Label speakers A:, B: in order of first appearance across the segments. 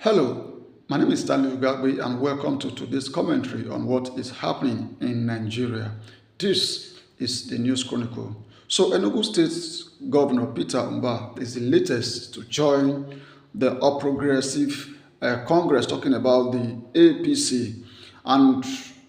A: Hello, my name is Stanley Ugagbe and welcome to today's commentary on what is happening in Nigeria. This is the News Chronicle. So Enugu State Governor Peter Mba is the latest to join the All Progressive Congress talking about the APC. And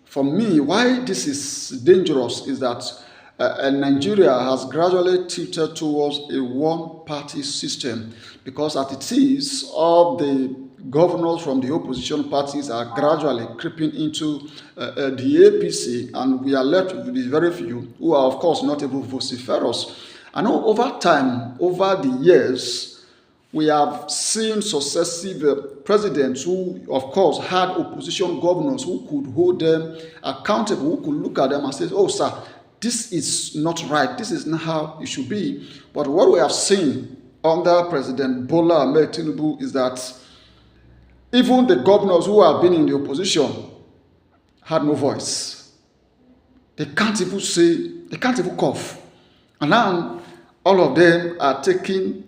A: for me, why this is dangerous is that Nigeria has gradually tilted towards a one-party system because as it is, all the governors from the opposition parties are gradually creeping into the APC, and we are left with the very few who are, of course, not even vociferous. I know over time, over the years, we have seen successive presidents who, of course, had opposition governors who could hold them accountable, who could look at them and say, oh, sir, this is not right. This is not how it should be. But what we have seen under President Bola Ahmed Tinubu is that even the governors who have been in the opposition had no voice. They can't even say, they can't even cough. And now all of them are taking,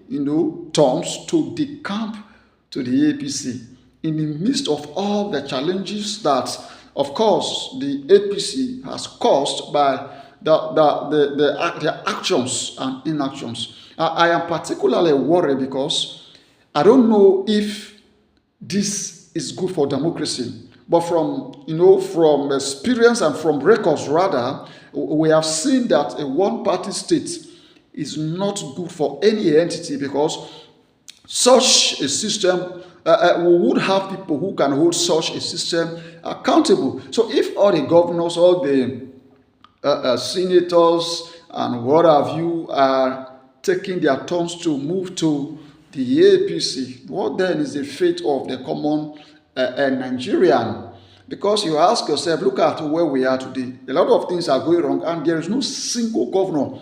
A: turns to decamp to the APC in the midst of all the challenges that, of course, the APC has caused by the actions and inactions. I am particularly worried because I don't know if this is good for democracy. But from experience and from records rather, we have seen that a one-party state is not good for any entity because such a system, we would have people who can hold such a system accountable. So if all the governors, all the senators and what have you are taking their turns to move to the APC, what then is the fate of the common Nigerian? Because you ask yourself, look at where we are today. A lot of things are going wrong and there is no single governor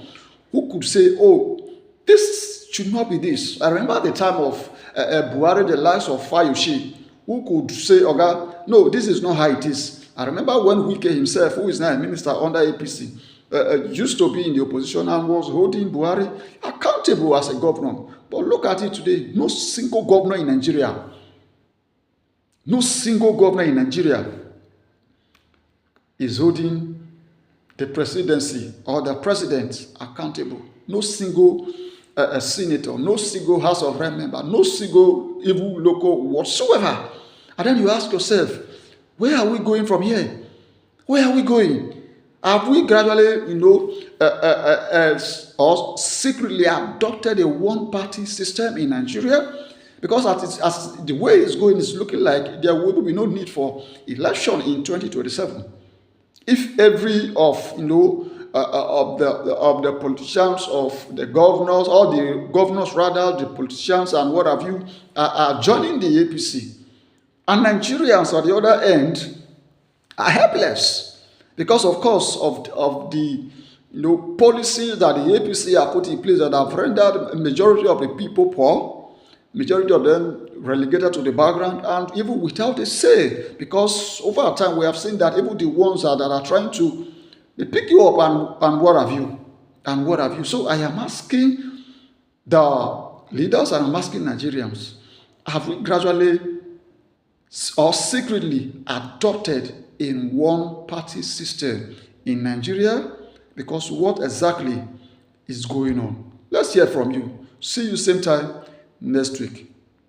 A: who could say, oh, this should not be this. I remember the time of Buhari, the likes of Fayose, who could say, okay, no, this is not how it is. I remember when Wike himself, who is now a minister under APC, used to be in the opposition and was holding Buhari accountable as a governor. But look at it today. No single governor in Nigeria, is holding the presidency or the president accountable. No single senator, no single House of Rep member, no single even local whatsoever. And then you ask yourself, where are we going from here? Where are we going? Have we gradually, or secretly adopted a one-party system in Nigeria? Because as the way it's going, it's looking like there will be no need for election in 2027. If every of the politicians, of the governors, or the governors rather, the politicians and what have you, are joining the APC, and Nigerians on the other end are helpless because, of course, of the policies that the APC are put in place that have rendered a majority of the people poor, majority of them relegated to the background, and even without a say. Because over time we have seen that even the ones that are trying to pick you up and what have you. So I am asking the leaders and I'm asking Nigerians, have we gradually or secretly adopted in one-party system in Nigeria? Because what exactly is going on? Let's hear from you. See you same time next week.